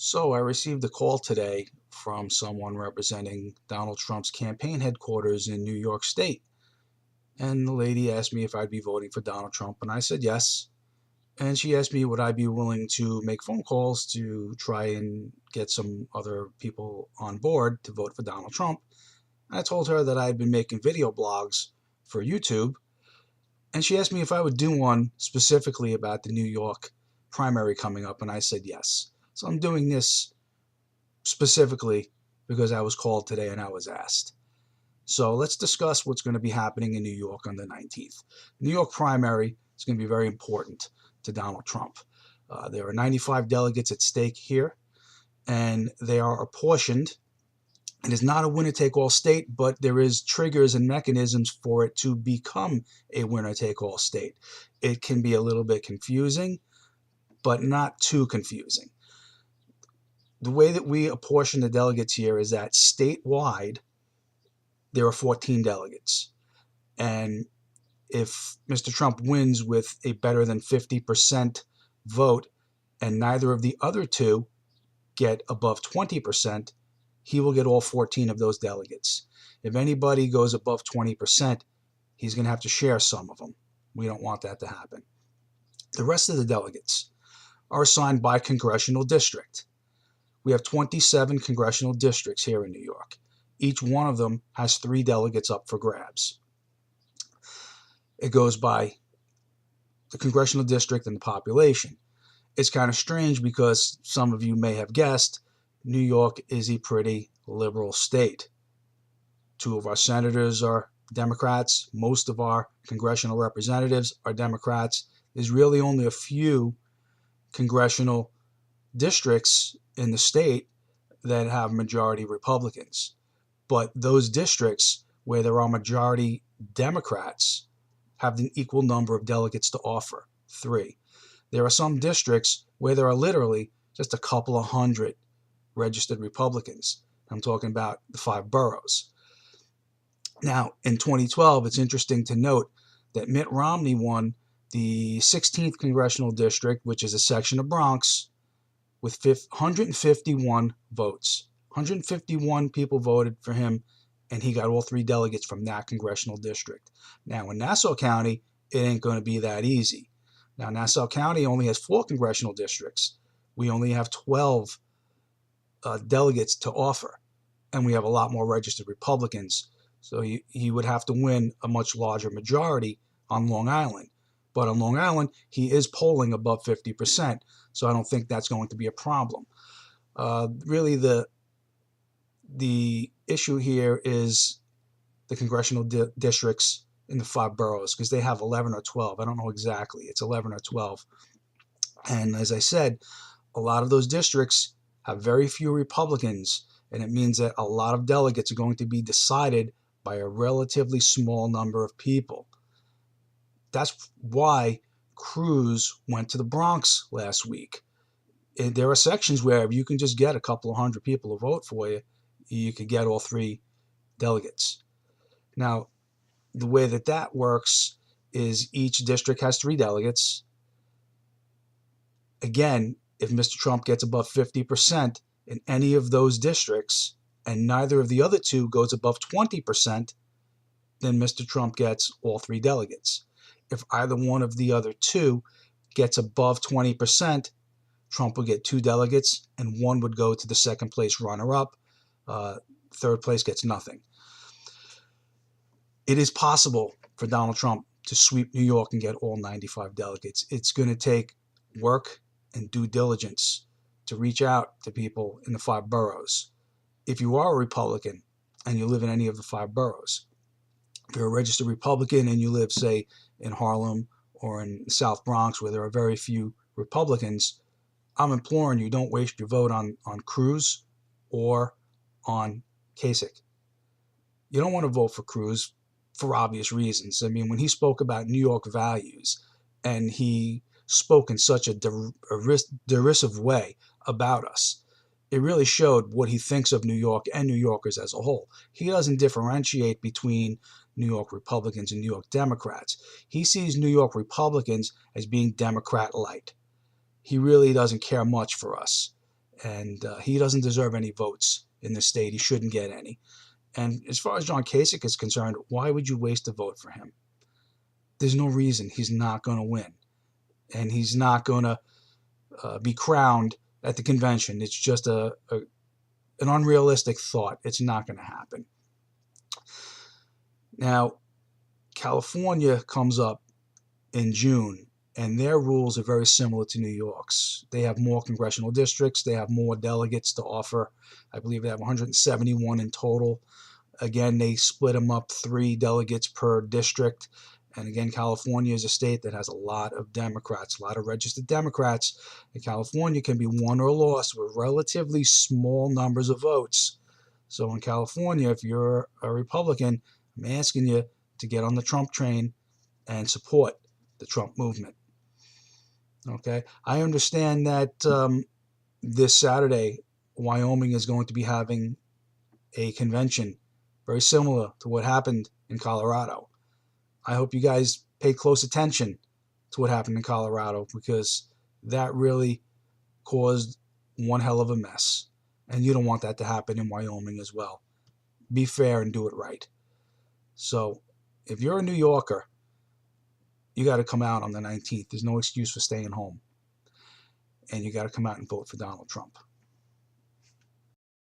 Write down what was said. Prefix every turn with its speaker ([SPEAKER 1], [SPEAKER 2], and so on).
[SPEAKER 1] So I received a call today from someone representing Donald Trump's campaign headquarters in New York State. And the lady asked me if I'd be voting for Donald Trump, and I said yes. And she asked me would I be willing to make phone calls to try and get some other people on board to vote for Donald Trump. And I told her that I had been making video blogs for YouTube, and she asked me if I would do one specifically about the New York primary coming up, and I said yes. So I'm doing this specifically because I was called today and I was asked. So let's discuss what's going to be happening in New York on the 19th. New York primary is going to be very important to Donald Trump. There are 95 delegates at stake here, and they are apportioned. It is not a winner-take-all state, but there is triggers and mechanisms for it to become a winner-take-all state. It can be a little bit confusing, but not too confusing. The way that we apportion the delegates here is that statewide, there are 14 delegates. And if Mr. Trump wins with a better than 50% vote and neither of the other two get above 20%, he will get all 14 of those delegates. If anybody goes above 20%, he's going to have to share some of them. We don't want that to happen. The rest of the delegates are assigned by congressional district. We have 27 congressional districts here in New York. Each one of them has 3 delegates up for grabs. It goes by the congressional district and the population. It's kind of strange because some of you may have guessed, New York is a pretty liberal state. 2 of our senators are Democrats. Most of our congressional representatives are Democrats. There's really only a few congressional districts in the state that have majority Republicans. But those districts where there are majority Democrats have an equal number of delegates to offer, 3. There are some districts where there are literally just a couple of hundred registered Republicans. I'm talking about the 5 boroughs. Now, in 2012, it's interesting to note that Mitt Romney won the 16th congressional district, which is a section of Bronx, with 151 votes. 151 people voted for him, and he got all 3 delegates from that congressional district. Now, in Nassau County, it ain't going to be that easy. Now, Nassau County only has 4 congressional districts. We only have 12 delegates to offer, and we have a lot more registered Republicans. So he would have to win a much larger majority on Long Island. But on Long Island, he is polling above 50%, so I don't think that's going to be a problem. Really, the issue here is the congressional districts in the 5 boroughs, because they have 11 or 12. I don't know exactly. It's 11 or 12. And as I said, a lot of those districts have very few Republicans, and it means that a lot of delegates are going to be decided by a relatively small number of people. That's why Cruz went to the Bronx last week. There are sections where if you can just get a couple of hundred people to vote for you, you could get all 3 delegates. Now, the way that works is each district has 3 delegates. Again, if Mr. Trump gets above 50% in any of those districts and neither of the other 2 goes above 20%, then Mr. Trump gets all 3 delegates. If either one of the other 2 gets above 20%, Trump will get 2 delegates and 1 would go to the second place runner-up. Third place gets nothing. It is possible for Donald Trump to sweep New York and get all 95 delegates. It's going to take work and due diligence to reach out to people in the 5 boroughs. If you are a Republican and you live in any of the 5 boroughs, if you're a registered Republican and you live, say, in Harlem or in South Bronx where there are very few Republicans, I'm imploring you, don't waste your vote on Cruz or on Kasich. You don't want to vote for Cruz for obvious reasons. I mean, when he spoke about New York values and he spoke in such a derisive way about us, it really showed what he thinks of New York and New Yorkers as a whole. He doesn't differentiate between New York Republicans and New York Democrats. He sees New York Republicans as being Democrat light. He really doesn't care much for us. and he doesn't deserve any votes in the state. He shouldn't get any. And as far as John Kasich is concerned, why would you waste a vote for him? There's no reason. He's not going to win, and he's not going to be crowned at the convention. It's just an unrealistic thought. It's not going to happen. Now, California comes up in June, and their rules are very similar to New York's. They have more congressional districts. They have more delegates to offer. I believe they have 171 in total. Again, they split them up 3 delegates per district. And again, California is a state that has a lot of Democrats, a lot of registered Democrats. And California can be won or lost with relatively small numbers of votes. So in California, if you're a Republican, I'm asking you to get on the Trump train and support the Trump movement. Okay, I understand that this Saturday, Wyoming is going to be having a convention very similar to what happened in Colorado. I hope you guys pay close attention to what happened in Colorado, because that really caused one hell of a mess. And you don't want that to happen in Wyoming as well. Be fair and do it right. So if you're a New Yorker, you got to come out on the 19th. There's no excuse for staying home. And you got to come out and vote for Donald Trump.